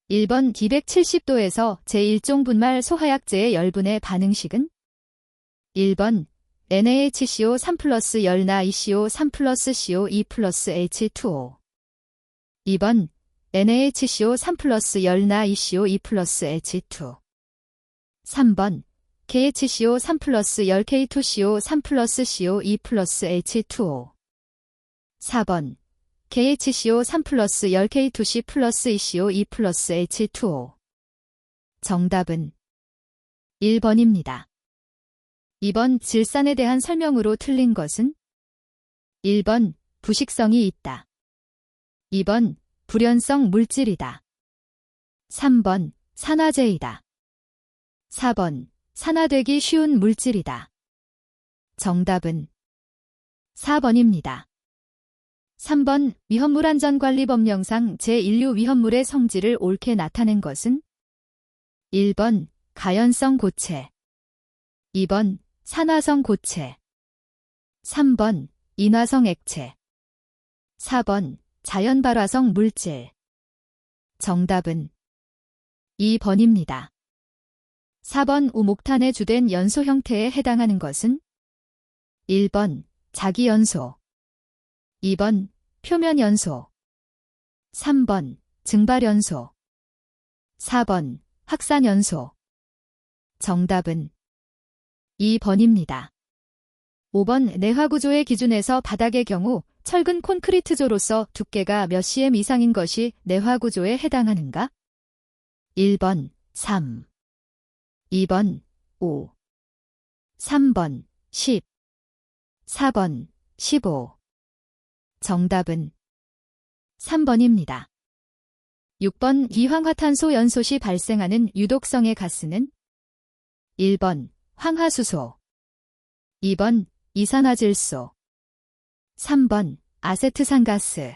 1번 270도에서 제1종 분말 소화약제의 열분해 반응식은 1번 NaHCO 3 플러스 열나 ECO 3 플러스 CO 2 플러스 H2O 2번 NaHCO 3 플러스 열나 ECO 2 플러스 H2 3번 KHCO 3 플러스 열 K2CO 3 플러스 CO 2 플러스 H2O 4번 KHCO 3 플러스 열 K2C 플러스 ECO 2 플러스 H2O 정답은 1번입니다. 2번 질산에 대한 설명으로 틀린 것은 1번 부식성이 있다. 2번 불연성 물질이다. 3번 산화제이다. 4번 산화되기 쉬운 물질이다. 정답은 4번입니다. 3번 위험물안전관리법령상 제1류 위험물의 성질을 옳게 나타낸 것은 1번 가연성 고체 2번 산화성 고체 3번 인화성 액체 4번 자연발화성 물질 정답은 2번입니다. 4번 우목탄의 주된 연소 형태에 해당하는 것은 1번 자기연소 2번 표면연소 3번 증발연소 4번 확산연소 정답은 2번입니다. 5번 내화구조의 기준에서 바닥의 경우 철근 콘크리트조로서 두께가 몇 cm 이상인 것이 내화구조에 해당하는가? 1번 3 2번 5 3번 10 4번 15 정답은 3번입니다. 6번 이황화탄소 연소 시 발생하는 유독성의 가스는 1번 황화수소 2번 이산화질소 3번 아세트산가스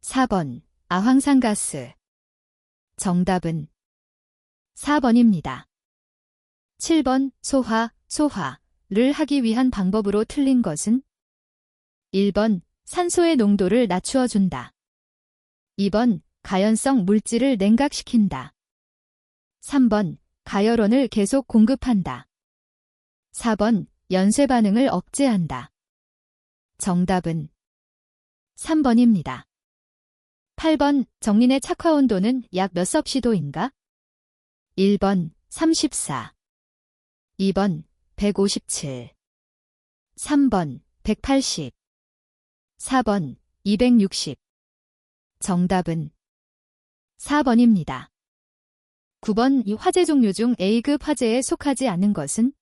4번 아황산가스 정답은 4번입니다. 7번 소화를 하기 위한 방법으로 틀린 것은 1번 산소의 농도를 낮추어준다. 2번 가연성 물질을 냉각시킨다. 3번 가열원을 계속 공급한다. 4번 연쇄 반응을 억제한다. 정답은 3번입니다. 8번 정린의 착화 온도는 약 몇 섭씨도인가? 1번 34 2번 157 3번 180 4번 260 정답은 4번입니다. 9번 이 화재 종류 중 A급 화재에 속하지 않는 것은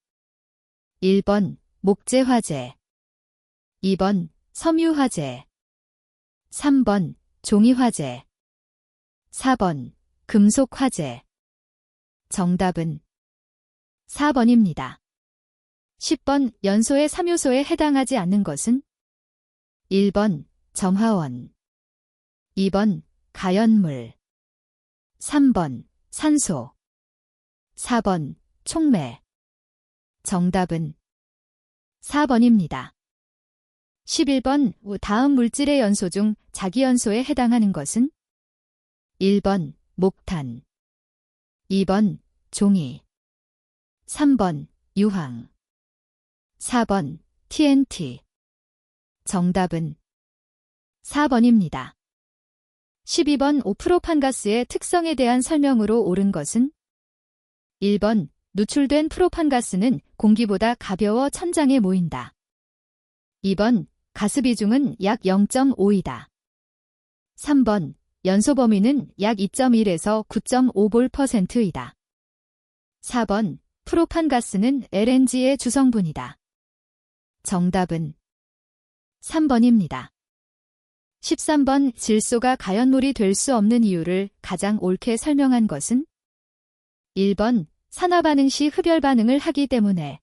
1번 목재화재 2번 섬유화재 3번 종이화재 4번 금속화재 정답은 4번입니다. 10번 연소의 3요소에 해당하지 않는 것은 1번 점화원 2번 가연물 3번 산소 4번 촉매 정답은 4번입니다. 11번 다음 물질의 연소 중 자기연소에 해당하는 것은 1번 목탄 2번 종이 3번 유황 4번 TNT 정답은 4번입니다. 12번 5프로판가스의 특성에 대한 설명으로 옳은 것은 1번 누출된 프로판가스는 공기보다 가벼워 천장에 모인다. 2번 가스 비중은 약 0.5이다. 3번 연소 범위는 약 2.1에서 9.5몰%이다. 4번 프로판가스는 LNG의 주성분이다. 정답은 3번입니다. 13번 질소가 가연물이 될 수 없는 이유를 가장 옳게 설명한 것은 1번 산화반응 시 흡열 반응을 하기 때문에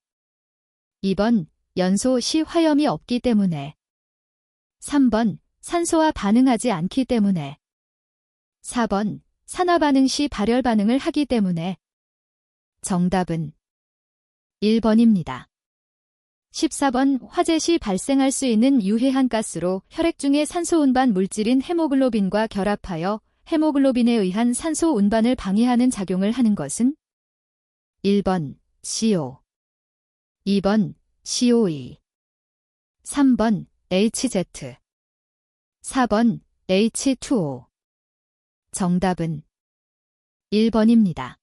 2번 연소 시 화염이 없기 때문에 3번 산소와 반응하지 않기 때문에 4번 산화반응 시 발열 반응을 하기 때문에 정답은 1번입니다. 14번 화재 시 발생할 수 있는 유해한 가스로 혈액 중의 산소 운반 물질인 헤모글로빈과 결합하여 헤모글로빈에 의한 산소 운반을 방해하는 작용을 하는 것은 1번 CO, 2번 COE, 3번 HZ, 4번 H2O. 정답은 1번입니다.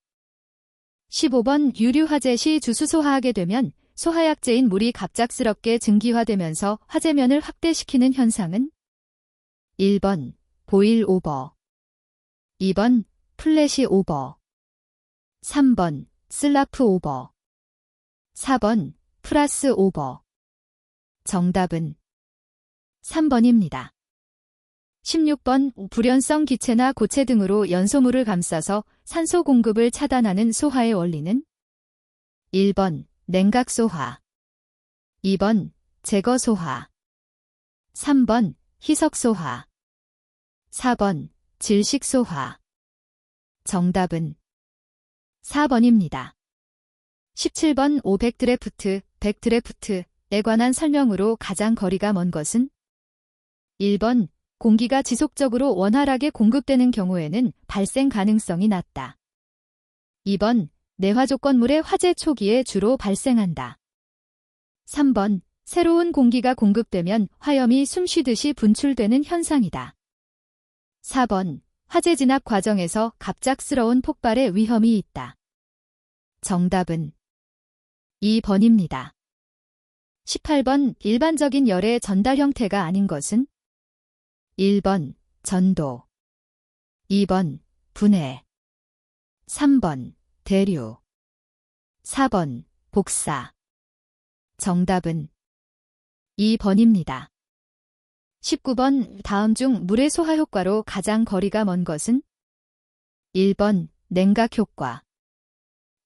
15번 유류화재 시 주수소화하게 되면 소화약제인 물이 갑작스럽게 증기화되면서 화재면을 확대시키는 현상은 1번 보일 오버, 2번 플래시 오버, 3번 슬라프 오버, 4번 프라스 오버. 정답은 3번입니다. 16번 불연성 기체나 고체 등으로 연소물을 감싸서 산소 공급을 차단하는 소화의 원리는 1번 냉각소화, 2번 제거소화, 3번 희석소화, 4번 질식소화. 정답은 4번입니다. 17번 500드래프트, 100드래프트에 관한 설명으로 가장 거리가 먼 것은 1번 공기가 지속적으로 원활하게 공급되는 경우에는 발생 가능성이 낮다. 2번 내화조건물의 화재 초기에 주로 발생한다. 3번 새로운 공기가 공급되면 화염이 숨쉬듯이 분출되는 현상이다. 4번 화재 진압 과정에서 갑작스러운 폭발의 위험이 있다. 정답은 2번입니다. 18번 일반적인 열의 전달 형태가 아닌 것은 1번 전도, 2번 분해, 3번 대류, 4번 복사. 정답은 2번입니다. 19번 다음 중 물의 소화 효과로 가장 거리가 먼 것은 1번 냉각 효과,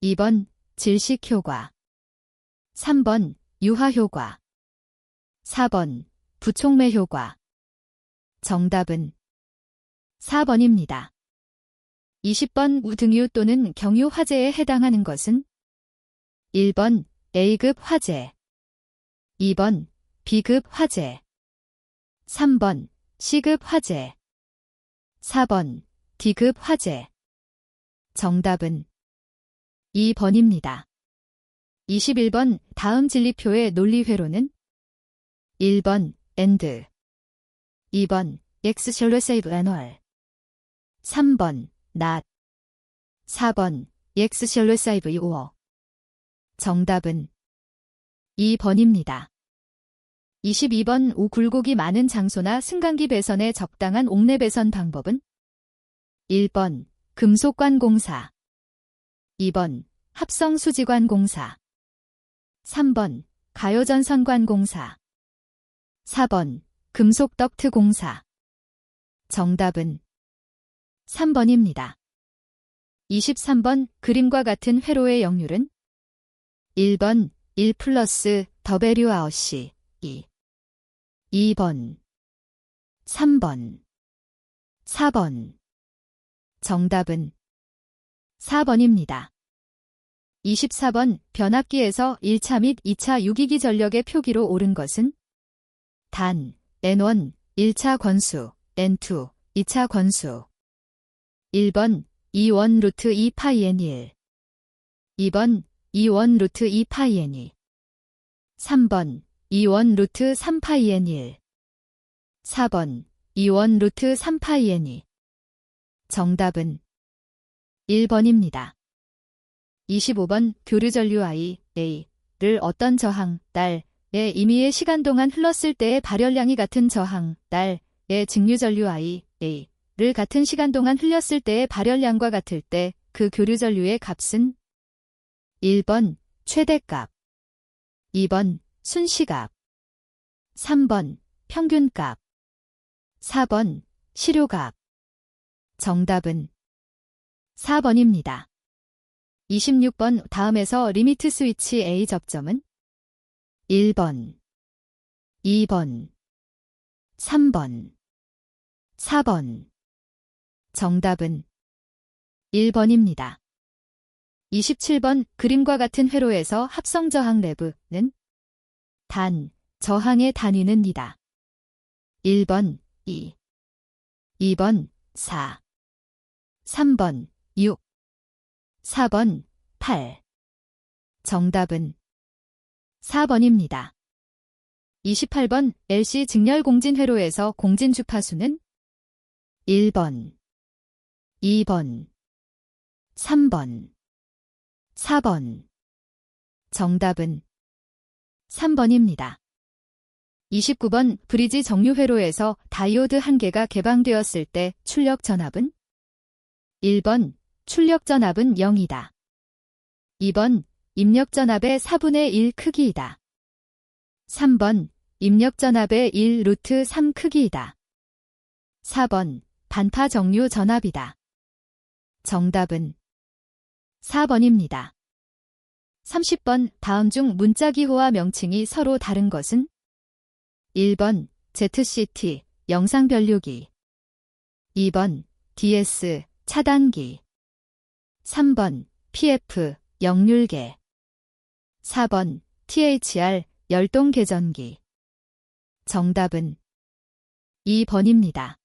2번 질식 효과, 3번 유화 효과, 4번 부촉매 효과. 정답은 4번입니다. 20번 우등유 또는 경유 화재에 해당하는 것은 1번 A급 화재, 2번 B급 화재, 3번 C급 화재, 4번 D급 화재. 정답은 2번입니다. 21번 다음 진리표의 논리회로는 1번 and, 2번 X shall save annual, 3번 not, 4번 X shall save your. 정답은 2번입니다. 22번 오 굴곡이 많은 장소나 승강기 배선의 적당한 옥내 배선 방법은 1번 금속관 공사, 2번 합성 수지관 공사, 3번 가요전선관 공사, 4번 금속 덕트 공사. 정답은 3번입니다. 23번 그림과 같은 회로의 역률은 1번 1 플러스 W 아웃이 2, 2번, 3번, 4번. 정답은 4번입니다. 24번 변압기에서 1차 및 2차 유기기 전력의 표기로 옳은 것은 단 N1 1차 권수, N2 2차 권수. 1번 2원 루트 2 파이 N1, 2번 2원 루트 2 파이 N2, 3번 2원 루트 3 파이 N1, 4번 2원 루트 3 파이 N2. 정답은 1번입니다. 25번 교류전류 I를 어떤 저항, 달의 임의의 시간 동안 흘렀을 때의 발열량이 같은 저항, 달의 직류전류 I를 같은 시간 동안 흘렸을 때의 발열량과 같을 때 그 교류전류의 값은 1번 최대값, 2번 순시값, 3번 평균값, 4번 실효값. 정답은 4번입니다. 26번 다음에서 리미트 스위치 A 접점은 1번, 2번, 3번, 4번. 정답은 1번입니다. 27번 그림과 같은 회로에서 합성저항 레브는 단, 저항의 단위는 이다. 1번 2, 2번 4, 3번 6, 4번 8. 정답은 4번입니다. 28번 LC 직렬 공진 회로에서 공진 주파수는 1번, 2번, 3번, 4번. 정답은 3번입니다. 29번 브리지 정류 회로에서 다이오드 한 개가 개방되었을 때 출력 전압은 1번 출력 전압은 0이다. 2번 입력 전압의 4분의 1 크기이다. 3번 입력 전압의 1 루트 3 크기이다. 4번 반파 정류 전압이다. 정답은 4번입니다. 30번 다음 중 문자 기호와 명칭이 서로 다른 것은 1번 ZCT 영상 변류기, 2번 DS 차단기, 3번 PF 역률계, 4번 THR 열동 계전기. 정답은 2번입니다.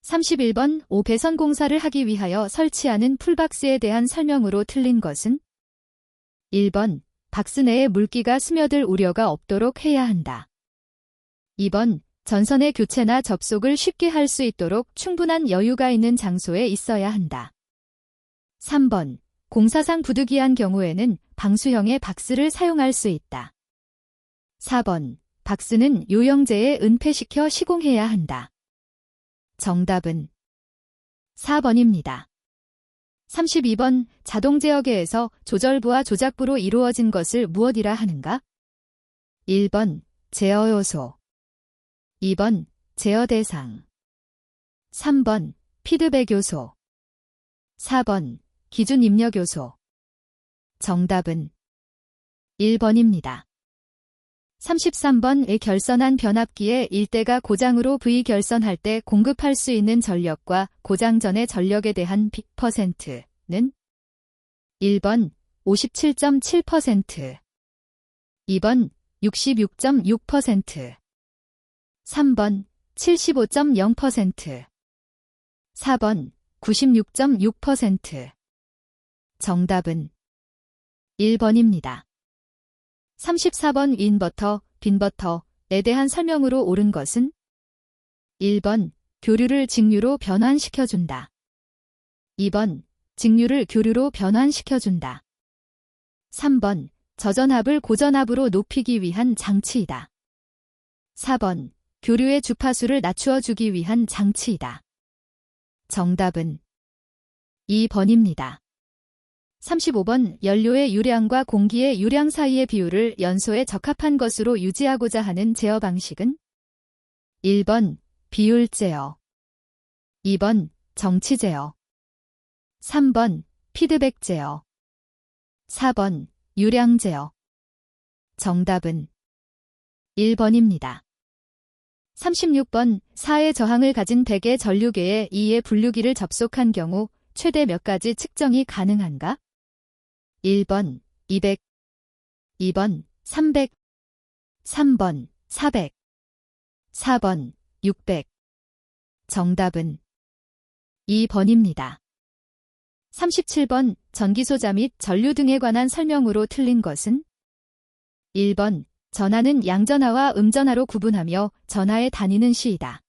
31번 5배선 공사를 하기 위하여 설치하는 풀박스에 대한 설명으로 틀린 것은 1번 박스 내에 물기가 스며들 우려가 없도록 해야 한다. 2번 전선의 교체나 접속을 쉽게 할 수 있도록 충분한 여유가 있는 장소에 있어야 한다. 3번 공사상 부득이한 경우에는 방수형의 박스를 사용할 수 있다. 4번 박스는 요영제에 은폐시켜 시공해야 한다. 정답은 4번입니다. 32번 자동 제어계에서 조절부와 조작부로 이루어진 것을 무엇이라 하는가? 1번 제어 요소, 2번 제어 대상, 3번 피드백 요소, 4번 기준 입력 요소. 정답은 1번입니다. 33번 결선한 변압기의 일대가 고장으로 V 결선할 때 공급할 수 있는 전력과 고장 전의 전력에 대한 100%는 1번 57.7%, 2번 66.6%, 3번 75.0%, 4번 96.6%. 정답은 1번입니다. 34번 인버터, 빈버터에 대한 설명으로 옳은 것은 1번 교류를 직류로 변환시켜준다. 2번 직류를 교류로 변환시켜준다. 3번 저전압을 고전압으로 높이기 위한 장치이다. 4번 교류의 주파수를 낮추어 주기 위한 장치이다. 정답은 2번입니다. 35번 연료의 유량과 공기의 유량 사이의 비율을 연소에 적합한 것으로 유지하고자 하는 제어 방식은 1번 비율 제어, 2번 정치 제어, 3번 피드백 제어, 4번 유량 제어. 정답은 1번입니다. 36번 4의 저항을 가진 100의 전류계에 2의 분류기를 접속한 경우 최대 몇 가지 측정이 가능한가? 1번 200, 2번 300, 3번 400, 4번 600. 정답은 2번입니다. 37번 전기소자 및 전류 등에 관한 설명으로 틀린 것은 1번 전하는 양전하와 음전하로 구분하며 전하에 다니는 시이다.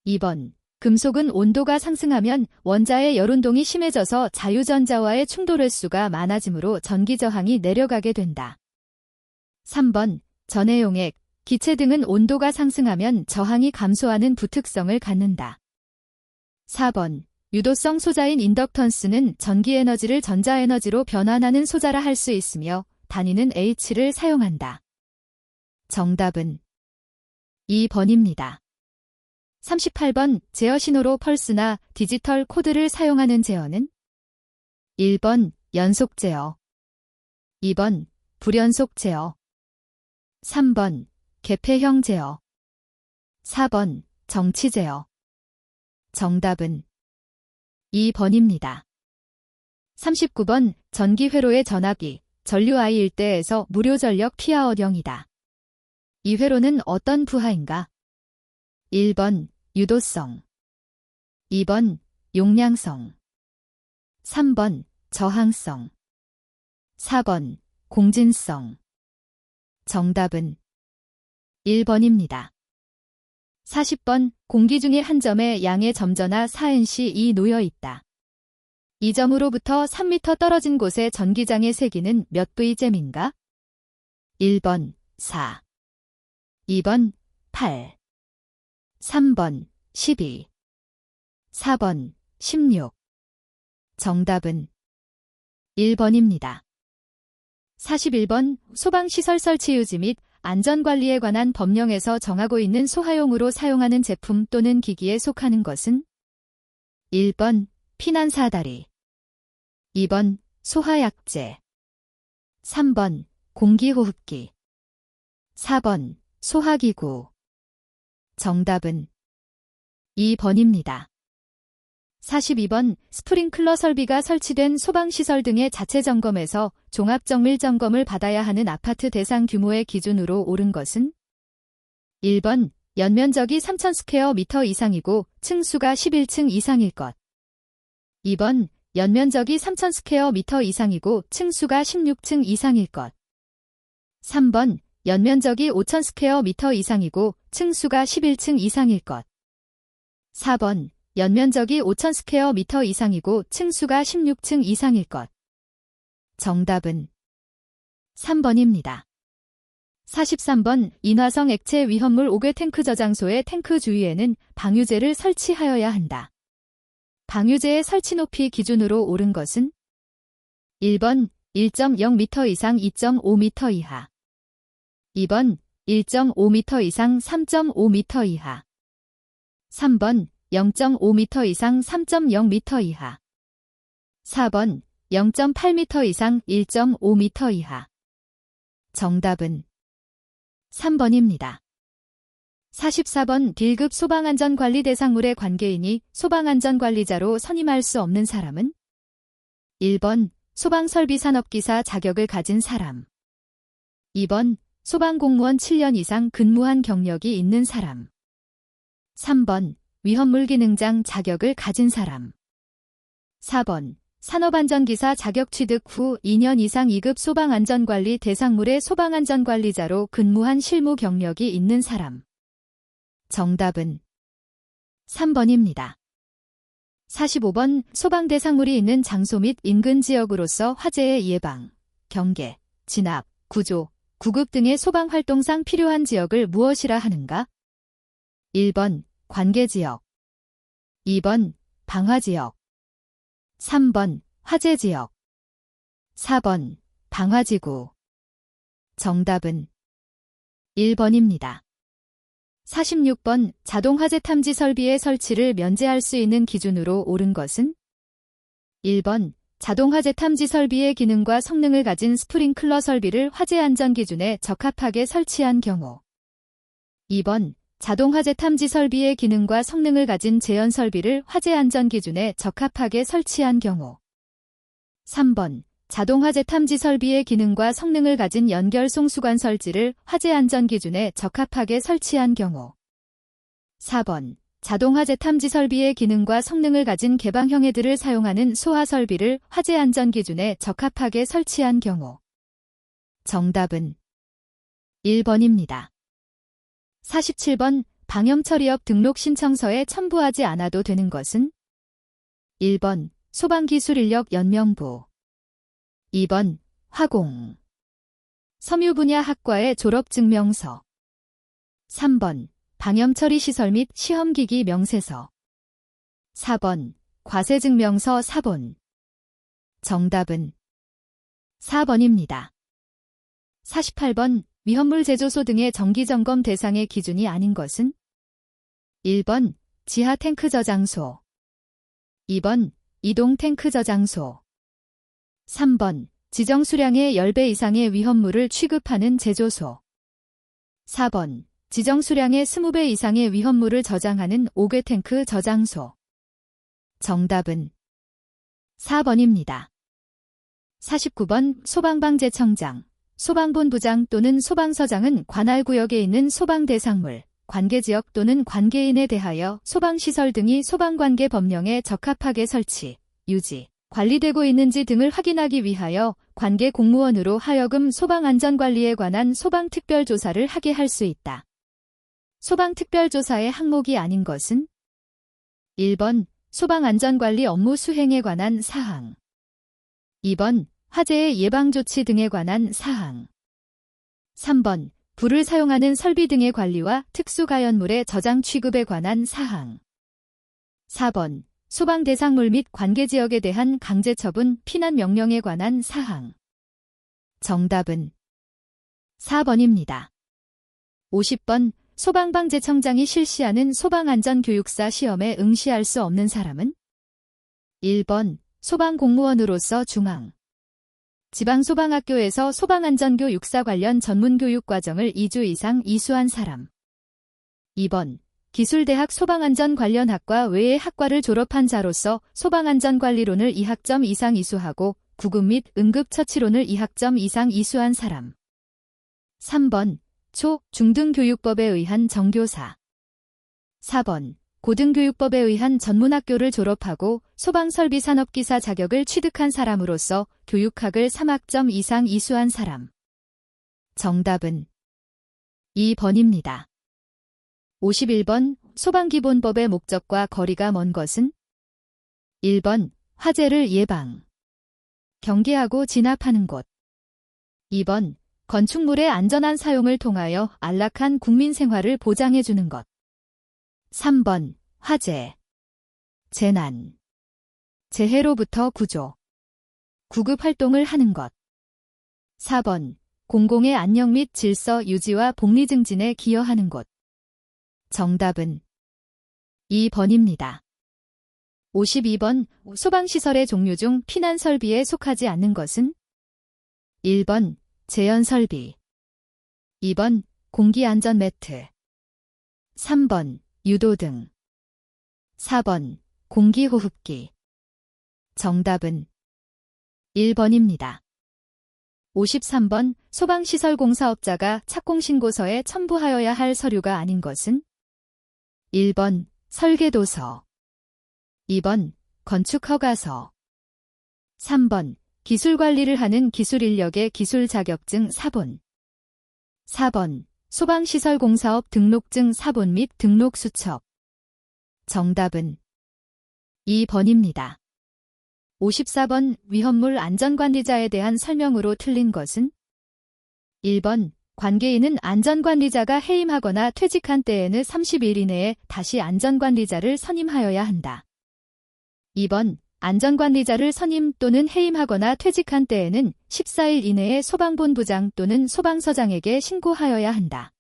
2번 금속은 온도가 상승하면 원자의 열운동이 심해져서 자유전자와의 충돌 횟수가 많아지므로 전기저항이 내려가게 된다. 3번 전해용액, 기체 등은 온도가 상승하면 저항이 감소하는 부특성을 갖는다. 4번 유도성 소자인 인덕턴스는 전기에너지를 전자에너지로 변환하는 소자라 할 수 있으며 단위는 H를 사용한다. 정답은 2번입니다. 38번 제어 신호로 펄스나 디지털 코드를 사용하는 제어는 1번 연속 제어, 2번 불연속 제어, 3번 개폐형 제어, 4번 정치 제어. 정답은 2번입니다. 39번 전기 회로의 전압이 전류 I 일대에서 무료 전력 P아워령이다. 이 회로는 어떤 부하인가? 1번 유도성, 2번 용량성. 3번 저항성. 4번 공진성. 정답은 1번입니다. 40번 공기 중에 한 점에 양의 점전하 4Nc2 놓여 있다. 이 점으로부터 3m 떨어진 곳에 전기장의 세기는 몇 V잼인가? 1번 4, 2번 8, 3번 12, 4번 16. 정답은 1번입니다. 41번 소방시설 설치 유지 및 안전관리에 관한 법령에서 정하고 있는 소하용으로 사용하는 제품 또는 기기에 속하는 것은? 1번 피난사다리, 2번 소화약제, 3번 공기호흡기, 4번 소화기구. 정답은 2번입니다. 42번 스프링클러 설비가 설치된 소방시설 등의 자체 점검에서 종합정밀 점검을 받아야 하는 아파트 대상 규모의 기준으로 옳은 것은? 1번 연면적이 3000스퀘어미터 이상이고 층수가 11층 이상일 것. 2번 연면적이 3000스퀘어미터 이상이고 층수가 16층 이상일 것. 3번 연면적이 5000스퀘어미터 이상이고 층수가 11층 이상일 것. 4번 연면적이 5000스퀘어미터 이상이고 층수가 16층 이상일 것. 정답은 3번입니다. 43번 인화성 액체 위험물 5개 탱크 저장소의 탱크 주위에는 방유제를 설치하여야 한다. 방유제의 설치 높이 기준으로 옳은 것은? 1번 1.0m 이상 2.5m 이하, 2번 1.5m 이상 3.5m 이하, 3번 0.5m 이상 3.0m 이하, 4번 0.8m 이상 1.5m 이하. 정답은 3번입니다. 44번 D급 소방안전관리 대상물의 관계인이 소방안전관리자로 선임할 수 없는 사람은? 1번 소방설비산업기사 자격을 가진 사람, 2번 소방공무원 7년 이상 근무한 경력이 있는 사람, 3번 위험물기능장 자격을 가진 사람, 4번 산업안전기사 자격 취득 후 2년 이상 2급 소방안전관리 대상물의 소방안전관리자로 근무한 실무 경력이 있는 사람. 정답은 3번입니다. 45번 소방대상물이 있는 장소 및 인근 지역으로서 화재의 예방, 경계, 진압, 구조, 구급 등의 소방활동상 필요한 지역을 무엇이라 하는가? 1번 관계지역, 2번 방화지역, 3번 화재지역, 4번 방화지구. 정답은 1번입니다. 46번 자동화재 탐지 설비의 설치를 면제할 수 있는 기준으로 옳은 것은? 1번 자동화재 탐지 설비의 기능과 성능을 가진 스프링클러 설비를 화재 안전 기준에 적합하게 설치한 경우, 2번 자동화재 탐지 설비의 기능과 성능을 가진 제연 설비를 화재 안전 기준에 적합하게 설치한 경우, 3번 자동화재 탐지 설비의 기능과 성능을 가진 연결 송수관 설지를 화재 안전 기준에 적합하게 설치한 경우, 4번 자동화재 탐지 설비의 기능과 성능을 가진 개방형 헤드를 사용하는 소화 설비를 화재 안전 기준에 적합하게 설치한 경우. 정답은 1번입니다. 47번 방염처리업 등록 신청서에 첨부하지 않아도 되는 것은? 1번 소방기술인력 연명부, 2번 화공, 섬유 분야 학과의 졸업증명서, 3번 방염처리시설 및 시험기기 명세서, 4번 과세증명서 사본. 정답은 4번입니다. 48번 위험물 제조소 등의 정기점검 대상의 기준이 아닌 것은? 1번 지하 탱크 저장소, 2번 이동 탱크 저장소, 3번 지정 수량의 10배 이상의 위험물을 취급하는 제조소, 4번 지정 수량의 20배 이상의 위험물을 저장하는 5개 탱크 저장소. 정답은 4번입니다. 49번 소방방재청장, 소방본부장 또는 소방서장은 관할구역에 있는 소방대상물, 관계지역 또는 관계인에 대하여 소방시설 등이 소방관계 법령에 적합하게 설치, 유지, 관리되고 있는지 등을 확인하기 위하여 관계 공무원으로 하여금 소방안전관리에 관한 소방특별조사를 하게 할 수 있다. 소방특별조사의 항목이 아닌 것은 1번 소방안전관리 업무 수행에 관한 사항, 2번 화재의 예방조치 등에 관한 사항, 3번 불을 사용하는 설비 등의 관리와 특수가연물의 저장 취급에 관한 사항, 4번 소방 대상물 및 관계지역에 대한 강제처분 피난 명령에 관한 사항. 정답은 4번입니다. 50번 소방방재청장이 실시하는 소방안전교육사 시험에 응시할 수 없는 사람은 1번 소방공무원으로서 중앙, 지방소방학교에서 소방안전교육사 관련 전문교육과정을 2주 이상 이수한 사람. 2번 기술대학 소방안전 관련 학과 외의 학과를 졸업한 자로서 소방안전관리론을 2학점 이상 이수하고 구급 및 응급처치론을 2학점 이상 이수한 사람. 3번 초, 중등교육법에 의한 정교사. 4번 고등교육법에 의한 전문학교를 졸업하고 소방설비산업기사 자격을 취득한 사람으로서 교육학을 3학점 이상 이수한 사람. 정답은 2번입니다. 51번 소방기본법의 목적과 거리가 먼 것은 1번 화재를 예방, 경계하고 진압하는 곳. 2번 건축물의 안전한 사용을 통하여 안락한 국민 생활을 보장해주는 것. 3번 화재, 재난, 재해로부터 구조, 구급활동을 하는 것. 4번 공공의 안녕 및 질서 유지와 복리 증진에 기여하는 곳. 정답은 2번입니다. 52번 소방시설의 종류 중 피난설비에 속하지 않는 것은 1번 제연설비, 2번 공기안전매트, 3번 유도등, 4번 공기호흡기. 정답은 1번입니다. 53번 소방시설 공사업자가 착공신고서에 첨부하여야 할 서류가 아닌 것은 1번 설계도서, 2번 건축허가서, 3번 기술관리를 하는 기술인력의 기술자격증 사본, 4번 소방시설공사업 등록증 사본 및 등록수첩. 정답은 2번입니다. 54번 위험물 안전관리자에 대한 설명으로 틀린 것은 1번 관계인은 안전관리자가 해임하거나 퇴직한 때에는 30일 이내에 다시 안전관리자를 선임하여야 한다. 2번 안전관리자를 선임 또는 해임하거나 퇴직한 때에는 14일 이내에 소방본부장 또는 소방서장에게 신고하여야 한다.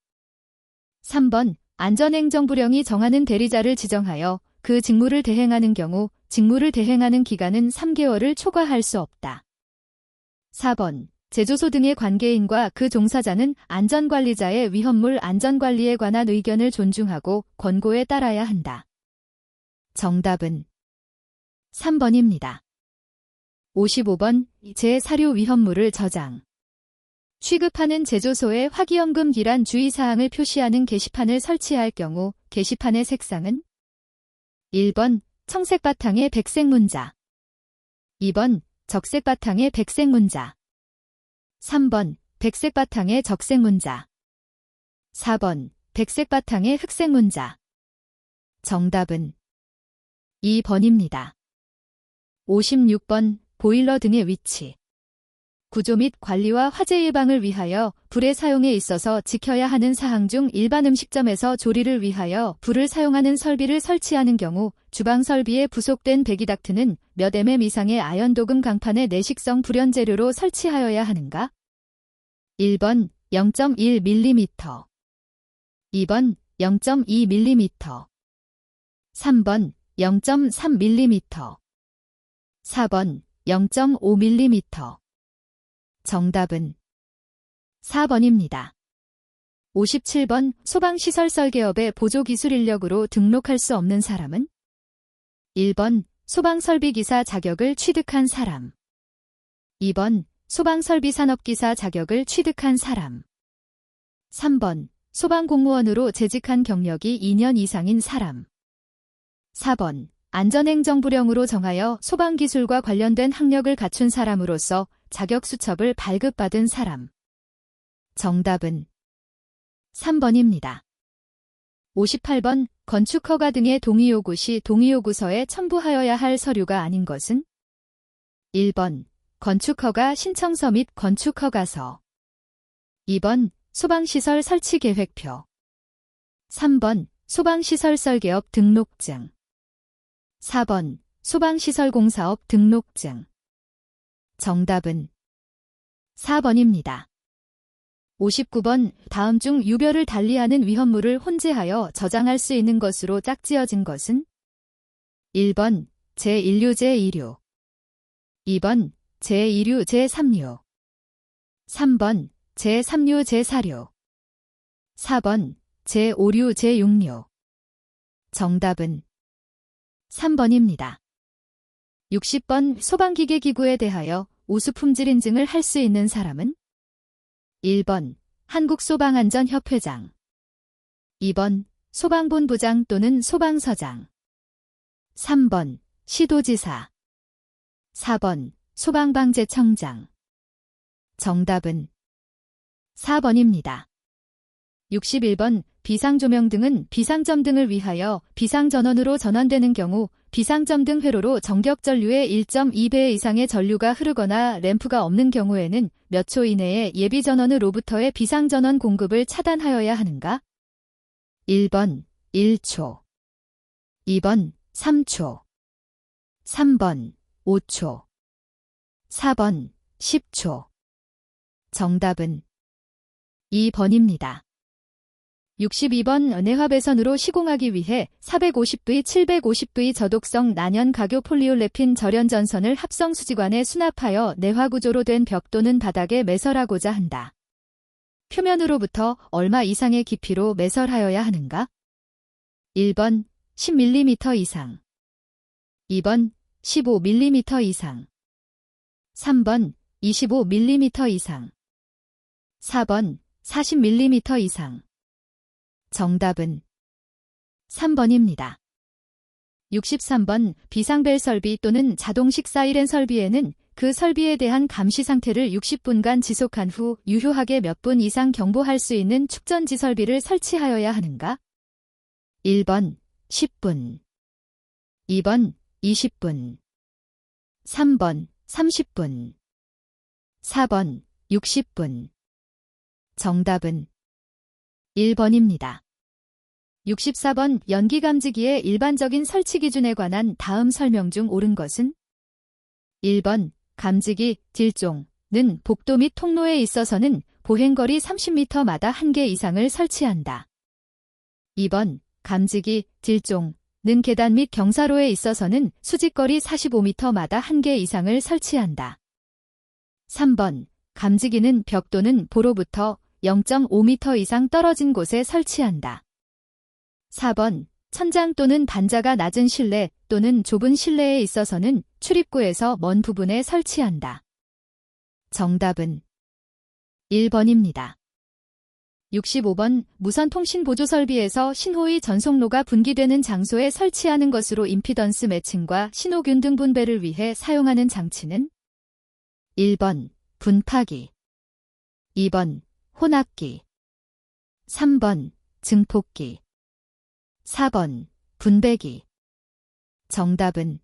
3번 안전행정부령이 정하는 대리자를 지정하여 그 직무를 대행하는 경우 직무를 대행하는 기간은 3개월을 초과할 수 없다. 4번 제조소 등의 관계인과 그 종사자는 안전관리자의 위험물 안전관리에 관한 의견을 존중하고 권고에 따라야 한다. 정답은 3번입니다. 55번 제 사료 위험물을 저장, 취급하는 제조소에 화기연금 기란 주의사항을 표시하는 게시판을 설치할 경우 게시판의 색상은 1번 청색 바탕의 백색 문자, 2번 적색 바탕의 백색 문자, 3번 백색 바탕의 적색 문자, 4번 백색 바탕의 흑색 문자. 정답은 2번입니다. 56번 보일러 등의 위치, 구조 및 관리와 화재 예방을 위하여 불의 사용에 있어서 지켜야 하는 사항 중 일반 음식점에서 조리를 위하여 불을 사용하는 설비를 설치하는 경우 주방 설비에 부속된 배기닥트는 몇 mm 이상의 아연도금 강판의 내식성 불연재료로 설치하여야 하는가? 1번 0.1mm, 2번 0.2mm, 3번 0.3mm, 4번 0.5mm. 정답은 4번입니다. 57번 소방시설 설계업의 보조기술인력으로 등록할 수 없는 사람은 1번 소방설비기사 자격을 취득한 사람, 2번 소방설비산업기사 자격을 취득한 사람, 3번 소방공무원으로 재직한 경력이 2년 이상인 사람. 4번. 안전행정부령으로 정하여 소방기술과 관련된 학력을 갖춘 사람으로서 자격수첩을 발급받은 사람. 정답은 3번입니다. 58번. 건축허가 등의 동의요구 시 동의요구서에 첨부하여야 할 서류가 아닌 것은? 1번. 건축허가 신청서 및 건축허가서. 2번. 소방시설 설치계획표. 3번. 소방시설 설계업 등록증. 4번. 소방시설공사업 등록증. 정답은 4번입니다. 59번. 다음 중 유별을 달리하는 위험물을 혼재하여 저장할 수 있는 것으로 짝지어진 것은? 1번. 제1류 제2류. 2번. 제2류 제3류. 3번. 제3류 제4류. 4번. 제5류 제6류. 정답은 3번입니다. 60번. 소방기계 기구에 대하여 우수품질 인증을 할 수 있는 사람은? 1번. 한국소방안전협회장. 2번. 소방본부장 또는 소방서장. 3번. 시도지사. 4번. 소방방재청장. 정답은 4번입니다. 61번. 비상조명 등은 비상점 등을 위하여 비상전원으로 전환되는 경우 비상점 등 회로로 정격전류의 1.2배 이상의 전류가 흐르거나 램프가 없는 경우에는 몇 초 이내에 예비전원으로부터의 비상전원 공급을 차단하여야 하는가? 1번 1초. 2번 3초. 3번 5초. 4번 10초. 정답은 2번입니다. 62번. 내화 배선으로 시공하기 위해 450V, 750V 저독성 난연 가교 폴리올레핀 절연 전선을 합성 수지관에 수납하여 내화구조로 된 벽 또는 바닥에 매설하고자 한다. 표면으로부터 얼마 이상의 깊이로 매설하여야 하는가? 1번 10mm 이상. 2번 15mm 이상. 3번 25mm 이상. 4번 40mm 이상. 정답은 3번입니다. 63번. 비상벨 설비 또는 자동식 사이렌 설비에는 그 설비에 대한 감시 상태를 60분간 지속한 후 유효하게 몇 분 이상 경보할 수 있는 축전지 설비를 설치하여야 하는가? 1번 10분. 2번 20분. 3번 30분. 4번 60분. 정답은 1번입니다. 64번. 연기감지기의 일반적인 설치 기준에 관한 다음 설명 중 옳은 것은? 1번. 감지기, 딜종는 복도 및 통로에 있어서는 보행거리 30m마다 1개 이상을 설치한다. 2번. 감지기, 딜종는 계단 및 경사로에 있어서는 수직거리 45m마다 1개 이상을 설치한다. 3번. 감지기는 벽 또는 보로부터 0.5m 이상 떨어진 곳에 설치한다. 4번. 천장 또는 단자가 낮은 실내 또는 좁은 실내에 있어서는 출입구에서 먼 부분에 설치한다. 정답은 1번입니다. 65번. 무선통신 보조 설비에서 신호의 전송로가 분기되는 장소에 설치하는 것으로 임피던스 매칭과 신호균 등 분배를 위해 사용하는 장치는? 1번. 분파기. 2번. 혼합기. 3번. 증폭기. 4번. 분배기. 정답은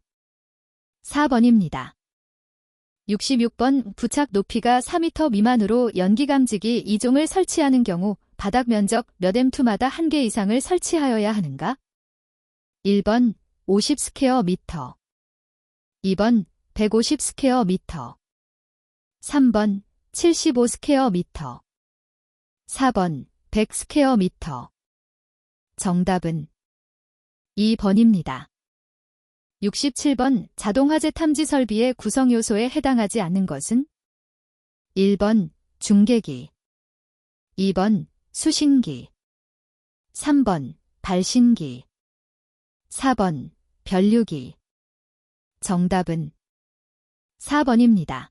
4번입니다. 66번. 부착 높이가 4m 미만으로 연기감지기 2종을 설치하는 경우 바닥 면적 몇 M2마다 1개 이상을 설치하여야 하는가? 1번 50 스퀘어 미터. 2번 150 스퀘어 미터. 3번 75 스퀘어 미터. 4번 100 스퀘어 미터. 정답은 2번입니다. 67번. 자동화재 탐지 설비의 구성 요소에 해당하지 않는 것은? 1번 중계기. 2번 수신기. 3번 발신기. 4번 변류기. 정답은 4번입니다.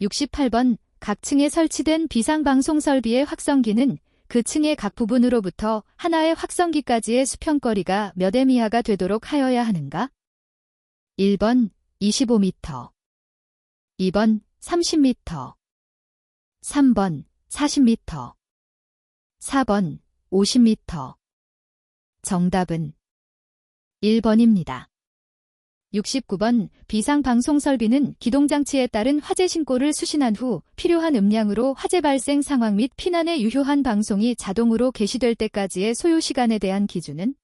68번. 각 층에 설치된 비상방송 설비의 확성기는 그 층의 각 부분으로부터 하나의 확성기까지의 수평거리가 몇 m 이하가 되도록 하여야 하는가? 1번 25m, 2번 30m, 3번 40m, 4번 50m. 정답은 1번입니다. 69번 비상방송 설비는 기동장치에 따른 화재 신고를 수신한 후 필요한 음량으로 화재 발생 상황 및 피난에 유효한 방송이 자동으로 개시될 때까지의 소요 시간에 대한 기준은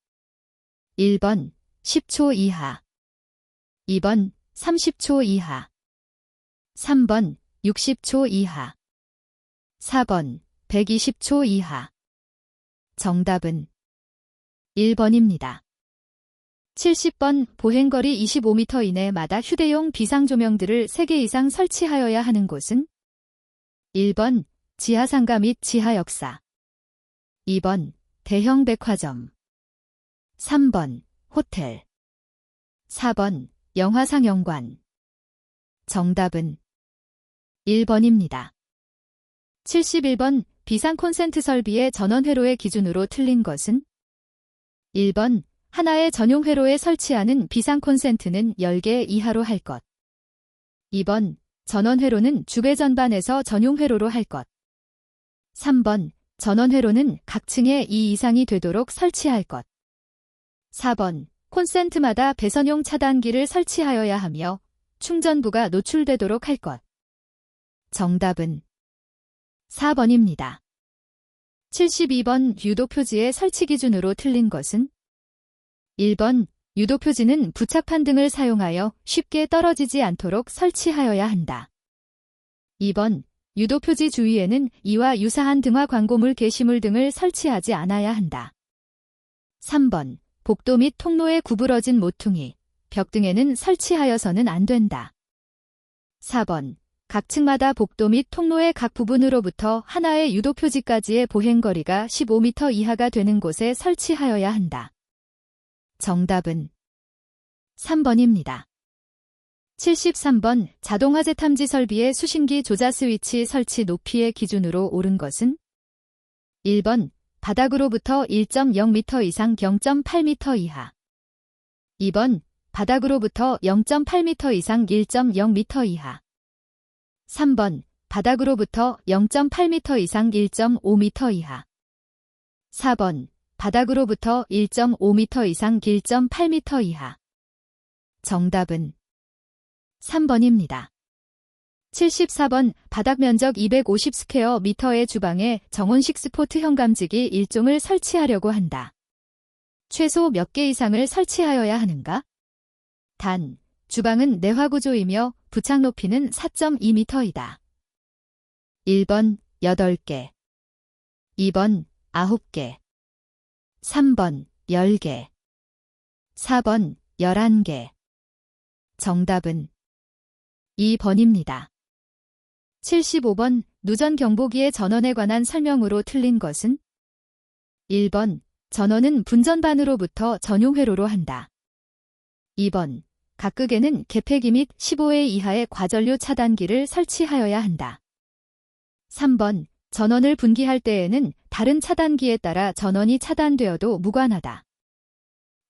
1번 10초 이하, 2번 30초 이하, 3번 60초 이하, 4번 120초 이하. 정답은 1번입니다. 70번 보행거리 25m 이내마다 휴대용 비상조명들을 3개 이상 설치하여야 하는 곳은 1번 지하상가 및 지하역사, 2번 대형 백화점, 3번 호텔, 4번 영화상영관. 정답은 1번입니다. 71번 비상 콘센트 설비의 전원 회로의 기준으로 틀린 것은 1번 하나의 전용 회로에 설치하는 비상 콘센트는 10개 이하로 할 것. 2번 전원 회로는 주배 전반에서 전용 회로로 할 것. 3번 전원 회로는 각 층에 2 이상이 되도록 설치할 것. 4번 콘센트마다 배선용 차단기를 설치하여야 하며 충전부가 노출되도록 할 것. 정답은 4번입니다. 72번 유도표지의 설치 기준으로 틀린 것은 1번 유도표지는 부착판 등을 사용하여 쉽게 떨어지지 않도록 설치하여야 한다. 2번 유도표지 주위에는 이와 유사한 등화 광고물 게시물 등을 설치하지 않아야 한다. 3번 복도 및 통로에 구부러진 모퉁이, 벽 등에는 설치하여서는 안 된다. 4번 각 층마다 복도 및 통로의 각 부분으로부터 하나의 유도표지까지의 보행거리가 15m 이하가 되는 곳에 설치하여야 한다. 정답은 3번입니다. 73번 자동화재 탐지 설비의 수신기 조자 스위치 설치 높이의 기준으로 옳은 것은 1번 바닥으로부터 1.0m 이상 0.8m 이하, 2번 바닥으로부터 0.8m 이상 1.0m 이하, 3번 바닥으로부터 0.8m 이상 1.5m 이하, 4번 바닥으로부터 1.5m 이상 1.8m 이하. 정답은 3번입니다. 74번 바닥 면적 250 스퀘어 미터의 주방에 정온식 스포트 현감지기 1종을 설치하려고 한다. 최소 몇 개 이상을 설치하여야 하는가? 단, 주방은 내화구조이며 부착 높이는 4.2m이다. 1번 8개, 2번 9개, 3번 10개, 4번 11개. 정답은 2번입니다. 75번 누전 경보기의 전원에 관한 설명으로 틀린 것은 1번 전원은 분전반으로부터 전용 회로로 한다. 2번 각극에는 개폐기 및 15회 이하의 과전류 차단기를 설치하여야 한다. 3번 전원을 분기할 때에는 다른 차단기에 따라 전원이 차단되어도 무관하다.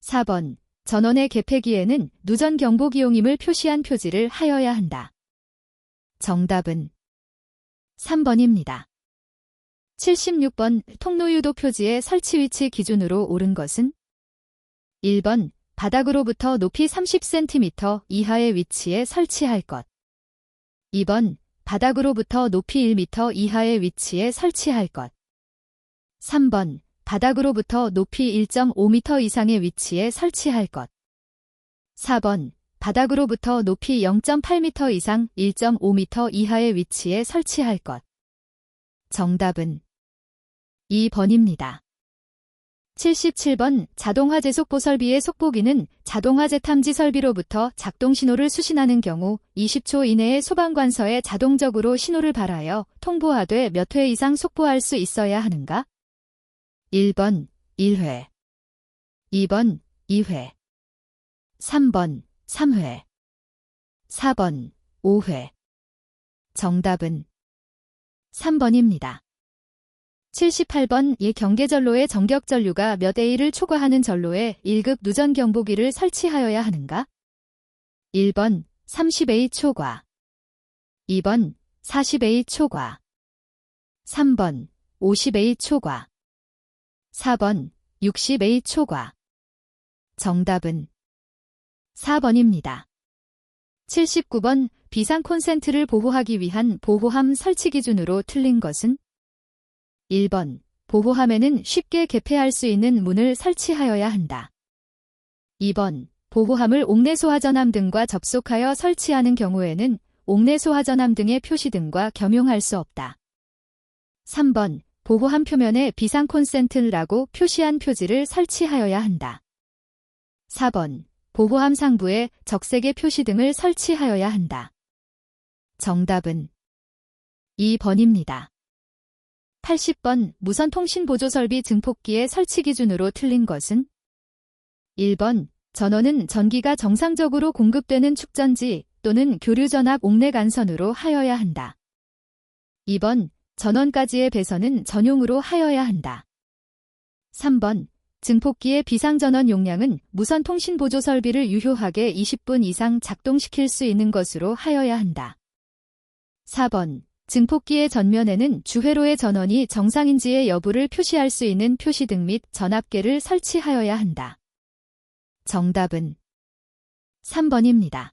4번 전원의 개폐기에는 누전 경보기용임을 표시한 표지를 하여야 한다. 정답은 3번입니다. 76번 통로유도 표지의 설치 위치 기준으로 옳은 것은 1번 바닥으로부터 높이 30cm 이하의 위치에 설치할 것. 2번 바닥으로부터 높이 1m 이하의 위치에 설치할 것. 3번 바닥으로부터 높이 1.5m 이상의 위치에 설치할 것. 4번 바닥으로부터 높이 0.8m 이상 1.5m 이하의 위치에 설치할 것. 정답은 2번입니다. 77번 자동화재 속보 설비의 속보기는 자동화재 탐지 설비로부터 작동 신호를 수신하는 경우 20초 이내에 소방관서에 자동적으로 신호를 발하여 통보하되 몇 회 이상 속보할 수 있어야 하는가? 1번 1회, 2번 2회, 3번 3회, 4번 5회. 정답은 3번입니다. 78번 이 경계전로의 정격전류가 몇 A를 초과하는 전로에 1급 누전 경보기를 설치하여야 하는가? 1번 30A 초과, 2번 40A 초과, 3번 50A 초과, 4번 60A 초과. 정답은 4번입니다. 79번 비상 콘센트를 보호하기 위한 보호함 설치 기준으로 틀린 것은? 1번 보호함에는 쉽게 개폐할 수 있는 문을 설치하여야 한다. 2번 보호함을 옥내 소화전함 등과 접속하여 설치하는 경우에는 옥내 소화전함 등의 표시등과 겸용할 수 없다. 3번 보호함 표면에 비상 콘센트라고 표시한 표지를 설치하여야 한다. 4번 보호함 상부에 적색의 표시등을 설치하여야 한다. 정답은 2번입니다. 80번 무선통신보조설비 증폭기의 설치 기준으로 틀린 것은? 1번 전원은 전기가 정상적으로 공급되는 축전지 또는 교류전압 옥내 간선으로 하여야 한다. 2번 전원까지의 배선은 전용으로 하여야 한다. 3번 증폭기의 비상전원 용량은 무선통신보조설비를 유효하게 20분 이상 작동시킬 수 있는 것으로 하여야 한다. 4번 증폭기의 전면에는 주회로의 전원이 정상인지의 여부를 표시할 수 있는 표시등 및 전압계를 설치하여야 한다. 정답은 3번입니다.